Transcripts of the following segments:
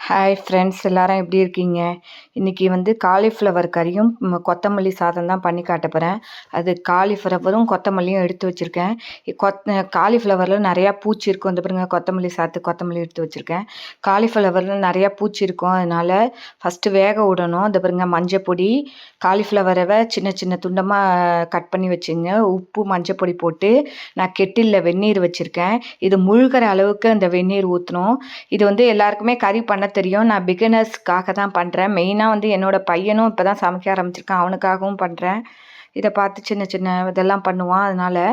Hi friends, எல்லாரும் எப்படி இருக்கீங்க? இன்றைக்கி வந்து காலிஃப்ளவர் கறியும் கொத்தமல்லி சாதம் தான் பண்ணி காட்ட போகிறேன். அது காலிஃப்ளவரும் கொத்தமல்லியும் எடுத்து வச்சுருக்கேன். காலிஃப்ளவரில் நிறையா பூச்சி இருக்கும். இந்த பாருங்க, கொத்தமல்லி சாத்து கொத்தமல்லி எடுத்து வச்சுருக்கேன். காலிஃப்ளவரில் நிறையா பூச்சி இருக்கும், அதனால் ஃபஸ்ட்டு வேக விடணும். இந்த பாருங்க, மஞ்சள் பொடி, காலிஃப்ளவரை சின்ன சின்ன துண்டமாக கட் பண்ணி வச்சுங்க. உப்பு மஞ்சள் பொடி போட்டு நான் கெட்டிலில் வெந்நீர் வச்சுருக்கேன். இது முழுகிற அளவுக்கு அந்த வெந்நீர் ஊற்றணும். இது வந்து எல்லாருக்குமே கறி பண்ண தெரியும். நான் பிகினர்ஸ்க்காக தான் பண்ணுறேன். மெயினாக வந்து என்னோடய பையனும் இப்போ தான் சமைக்க ஆரம்பிச்சிருக்கான், அவனுக்காகவும் பண்ணுறேன். இதை பார்த்து சின்ன சின்ன இதெல்லாம் பண்ணுவான். அதனால்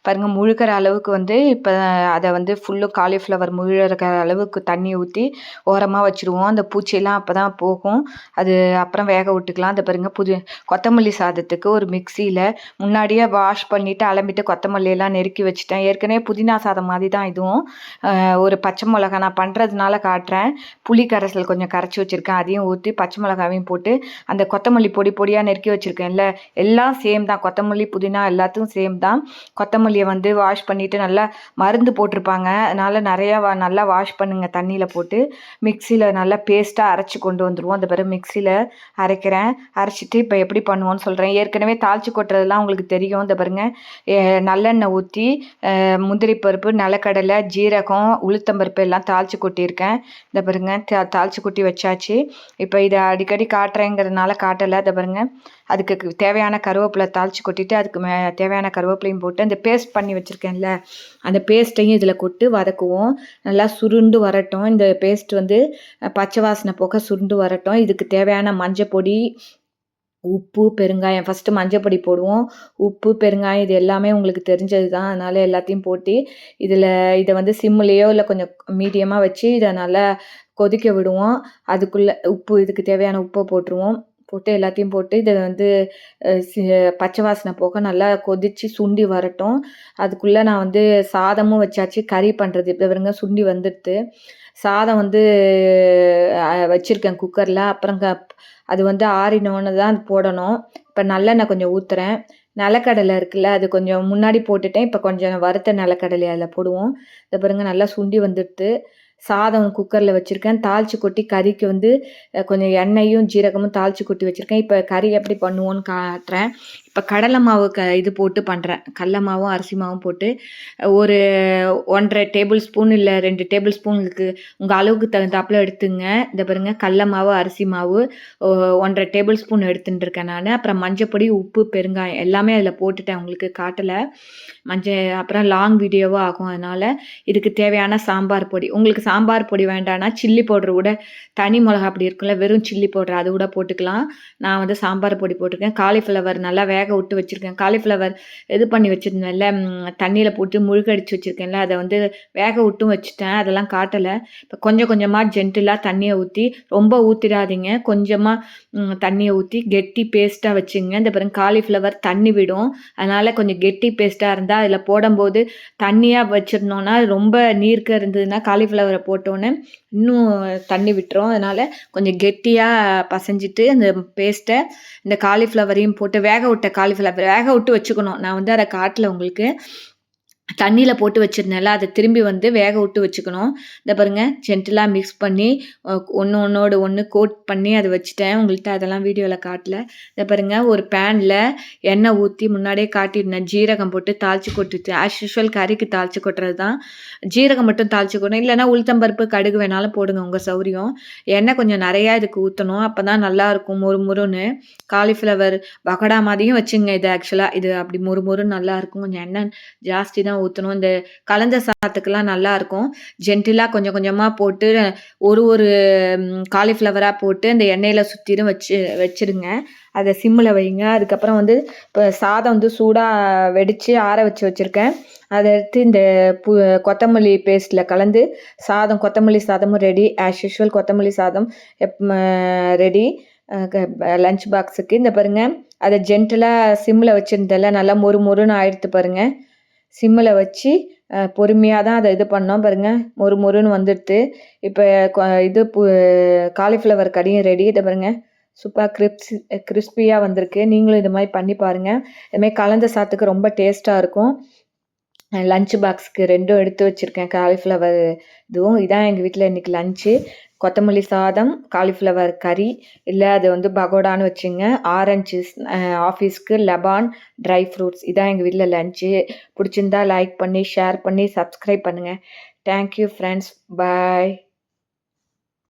பாருங்கள், முழுகிற அளவுக்கு வந்து இப்போ அதை வந்து ஃபுல்லு காலிஃப்ளவர் முழுகிற அளவுக்கு தண்ணி ஊற்றி ஓரமாக வச்சுருவோம். அந்த பூச்சியெல்லாம் அப்போ தான் போகும். அது அப்புறம் வேக விட்டுக்கலாம். அந்த பாருங்கள், கொத்தமல்லி சாதத்துக்கு ஒரு மிக்சியில் முன்னாடியே வாஷ் பண்ணிவிட்டு அலம்பிட்டு கொத்தமல்லியெல்லாம் நெருக்கி வச்சுட்டேன். ஏற்கனவே புதினா சாதம் மாதிரி தான் இதுவும். ஒரு பச்சை மிளகா நான் பண்ணுறதுனால காட்டுறேன். புளி கரைசல் கொஞ்சம் கரைச்சி வச்சுருக்கேன், அதையும் ஊற்றி பச்சை மிளகாவையும் போட்டு அந்த கொத்தமல்லி பொடி பொடியாக நெருக்கி வச்சுருக்கேன்ல, எல்லாம் சேம் தான். கொத்தமல்லி புதினா எல்லாத்துக்கும் சேம் தான். கொத்தமல்லியை வந்து வாஷ் பண்ணிவிட்டு நல்லா மருந்து போட்டிருப்பாங்க, அதனால் நிறையா நல்லா வாஷ் பண்ணுங்கள் தண்ணியில் போட்டு. மிக்சியில் நல்லா பேஸ்ட்டாக அரைச்சி கொண்டு வந்துடுவோம். அந்த பிறகு மிக்சியில் அரைக்கிறேன். அரைச்சிட்டு இப்போ எப்படி பண்ணுவோன்னு சொல்கிறேன். ஏற்கனவே தாளித்து கொட்டுறதுலாம் உங்களுக்கு தெரியும். இந்த பாருங்கள், நல்லெண்ணெய் ஊற்றி முந்திரி பருப்பு, நிலக்கடலை, ஜீரகம், உளுத்தம்பருப்பு எல்லாம் தாளித்து கொட்டியிருக்கேன். இந்த பாருங்க, தாளித்து கொட்டி வச்சாச்சு. இப்போ இதை அடிக்கடி காட்டுறேங்கிறதுனால காட்டலை. இதை பாருங்க, அதுக்கு தேவையான கருவேப்பிலை தாளித்து கொட்டிட்டு அதுக்கு தேவையான கருவேப்பிலையும் போட்டு அந்த பேஸ்ட் பண்ணி வச்சுருக்கேன்ல, அந்த பேஸ்ட்டையும் இதில் கொட்டு வதக்குவோம். நல்லா சுருண்டு வரட்டும். இந்த பேஸ்ட் வந்து பச்சை வாசனை போக சுருண்டு வரட்டும். இதுக்கு தேவையான மஞ்சள் பொடி, உப்பு, பெருங்காயம். ஃபஸ்ட்டு மஞ்சள் பொடி போடுவோம். உப்பு, பெருங்காயம் இது எல்லாமே உங்களுக்கு தெரிஞ்சது தான், அதனால் எல்லாத்தையும் போட்டு இதை வந்து சிம்முலேயோ இல்லை கொஞ்சம் மீடியமாக வச்சு இதை நல்லா கொதிக்க விடுவோம். அதுக்குள்ளே இதுக்கு தேவையான உப்பை போட்டுருவோம். போட்டு எல்லாத்தையும் போட்டு இதை வந்து பச்சை வாசனை போக நல்லா கொதித்து சுண்டி வரட்டும். அதுக்குள்ளே நான் வந்து சாதமும் வச்சாச்சு. கறி பண்ணுறது இப்போ பாருங்க, சுண்டி வந்துடுது. சாதம் வந்து வச்சுருக்கேன் குக்கரில். அப்புறம் அது வந்து ஆறினோன்னு தான் அது போடணும். இப்போ நல்லெண்ணெய் கொஞ்சம் ஊற்றுறேன். நிலக்கடலை இருக்குல்ல, அது கொஞ்சம் முன்னாடி போட்டுட்டேன். இப்போ கொஞ்சம் வறுத்த நிலக்கடலை அதில் போடுவோம். இதை பாருங்கள், நல்லா சுண்டி வந்துடுது. சாதம் குக்கரில் வச்சுருக்கேன். தாளித்து கொட்டி கறிக்கு வந்து கொஞ்சம் எண்ணெயும் ஜீரகமும் தாளித்து கொட்டி வச்சுருக்கேன். இப்போ கறி எப்படி பண்ணுவோன்னு காட்டுறேன். இப்போ கடலை மாவு இது போட்டு பண்ணுறேன். கடல மாவும் அரிசி மாவும் போட்டு ஒரு 1.5 டேபிள் ஸ்பூன் இல்லை 2 டேபிள் ஸ்பூனுக்கு உங்கள் அளவுக்கு தகுந்தாப்பில் எடுத்துங்க. இந்த பாருங்கள், கடல மாவு, அரிசி மாவு 1.5 டேபிள் ஸ்பூன் எடுத்துட்டுருக்கேன் நான். அப்புறம் மஞ்சள் பொடி, உப்பு, பெருங்காயம் எல்லாமே அதில் போட்டுட்டேன். உங்களுக்கு காட்டலை அப்புறம் லாங் வீடியோவாக ஆகும், அதனால் இதுக்கு தேவையான சாம்பார் பொடி. உங்களுக்கு சாம்பார் பொடி வேண்டாம்னா சில்லி பவுடர் கூட, தனி மிளகா அப்படி இருக்குல்ல, வெறும் சில்லி பவுடர் அது கூட போட்டுக்கலாம். நான் வந்து சாம்பார் பொடி போட்டிருக்கேன். காலிஃப்ளவர் நல்லா வேக விட்டு வச்சுருக்கேன். காலிஃப்ளவர் இது பண்ணி வச்சுருந்தேன்ல, தண்ணியில் போட்டு முழுகடிச்சு வச்சுருக்கேன்ல, அதை வந்து வேக விட்டும் வச்சுட்டேன். அதெல்லாம் காட்டலை. இப்போ கொஞ்சம் கொஞ்சமாக ஜென்டிலாக தண்ணியை ஊற்றி, ரொம்ப ஊற்றிடாதீங்க, கொஞ்சமாக தண்ணியை ஊற்றி கெட்டி பேஸ்ட்டாக வச்சுங்க. இந்த பாருங்க, காலிஃப்ளவர் தண்ணி விடும், அதனால் கொஞ்சம் கெட்டி பேஸ்ட்டாக இருந்தால் அதில் போடும்போது தண்ணியாக வச்சிருந்தோன்னா ரொம்ப நீர்க்க இருந்ததுன்னா காலிஃப்ளவரை போட்டோன்னே இன்னும் தண்ணி விட்டுரும். அதனால் கொஞ்சம் கெட்டியாக பசைஞ்சிட்டு அந்த பேஸ்ட்டை இந்த காலிஃப்ளவரையும் போட்டு வேக விட்ட காலிஃப்ளவர் வேக விட்டு வச்சுக்கணும். நான் வந்து அதை காட்டல உங்களுக்கு. தண்ணியில் போட்டு வச்சுருந்தேன்ல, அதை திரும்பி வந்து வேக விட்டு வச்சுக்கணும். இதை பாருங்கள், ஜென்டிலாக மிக்ஸ் பண்ணி ஒன்றோடு ஒன்று கோட் பண்ணி அதை வச்சுட்டேன். உங்கள்கிட்ட அதெல்லாம் வீடியோவில் காட்டல. இதை பாருங்கள், ஒரு பேனில் எண்ணெய் ஊற்றி முன்னாடியே காட்டியிருந்தேன். ஜீரகம் போட்டு தாளித்து கொட்டுச்சு. ஆஸ் யூஷுவல் கறிக்கு தாளித்து கொட்டுறது தான். ஜீரகம் மட்டும் தாளித்து கொட்டணும், இல்லைனா உளுத்தம்பருப்பு, கடுகு வேணாலும் போடுங்க, உங்கள் சௌரியம். எண்ணெய் கொஞ்சம் நிறையா இதுக்கு ஊற்றணும், அப்போ தான் நல்லாயிருக்கும் முறுமுறுன்னு. காலிஃப்ளவர் பகோடா மாதிரியும் வச்சுங்க. இது ஆக்சுவலாக இது அப்படி முறுமுறுன்னு நல்லாயிருக்கும். கொஞ்சம் எண்ணெய் ஜாஸ்தி தான் ஊற்றணும். இந்த கலந்த சாதத்துக்கெல்லாம் நல்லாயிருக்கும். ஜென்டிலாக கொஞ்சம் கொஞ்சமாக போட்டு ஒரு காலிஃப்ளவராக போட்டு அந்த எண்ணெயில் சுற்றிலும் வச்சுருங்க. அதை சிம்மில் வைங்க. அதுக்கப்புறம் வந்து இப்போ சாதம் வந்து சூடாக வெடித்து ஆற வச்சுருக்கேன். அதை எடுத்து இந்த கொத்தமல்லி பேஸ்ட்டில் கலந்து கொத்தமல்லி சாதமும் ரெடி. ஆஸ் யூஷுவல் கொத்தமல்லி சாதம் ரெடி லஞ்ச் பாக்ஸுக்கு. இந்த பாருங்கள், அதை ஜென்டிலாக சிம்மில் வச்சுருந்ததில்ல, நல்லா மொறுன்னு ஆயிடுத்து பாருங்கள். சிம்மில் வச்சு பொறுமையாக தான் அதை இது பண்ணோம். பாருங்கள், மொறுன்னு வந்துடுது. இப்போ காலிஃப்ளவர் கறியும் ரெடி. இதை பாருங்கள், சூப்பராக கிறிஸ்பியாக வந்திருக்கு. நீங்களும் இது மாதிரி பண்ணி பாருங்கள். இதுமாதிரி கலந்த சாதத்துக்கு ரொம்ப டேஸ்ட்டாக இருக்கும். லஞ்ச் பாக்ஸ்க்கு 2ம் எடுத்து வச்சுருக்கேன். காலிஃப்ளவர் இதுவும். இதான் எங்கள் வீட்டில் இன்றைக்கி லஞ்சு. கொத்தமல்லி சாதம், காலிஃப்ளவர் கறி, இல்லை அது வந்து பகோடான்னு வச்சுங்க. ஆரஞ்சு ஆஃபீஸ்க்கு, லெபான், ட்ரை ஃப்ரூட்ஸ். இதான் எங்கள் வீட்டில் லஞ்சு. பிடிச்சிருந்தா லைக் பண்ணி, ஷேர் பண்ணி, சப்ஸ்கிரைப் பண்ணுங்கள். Thank you friends. பாய்.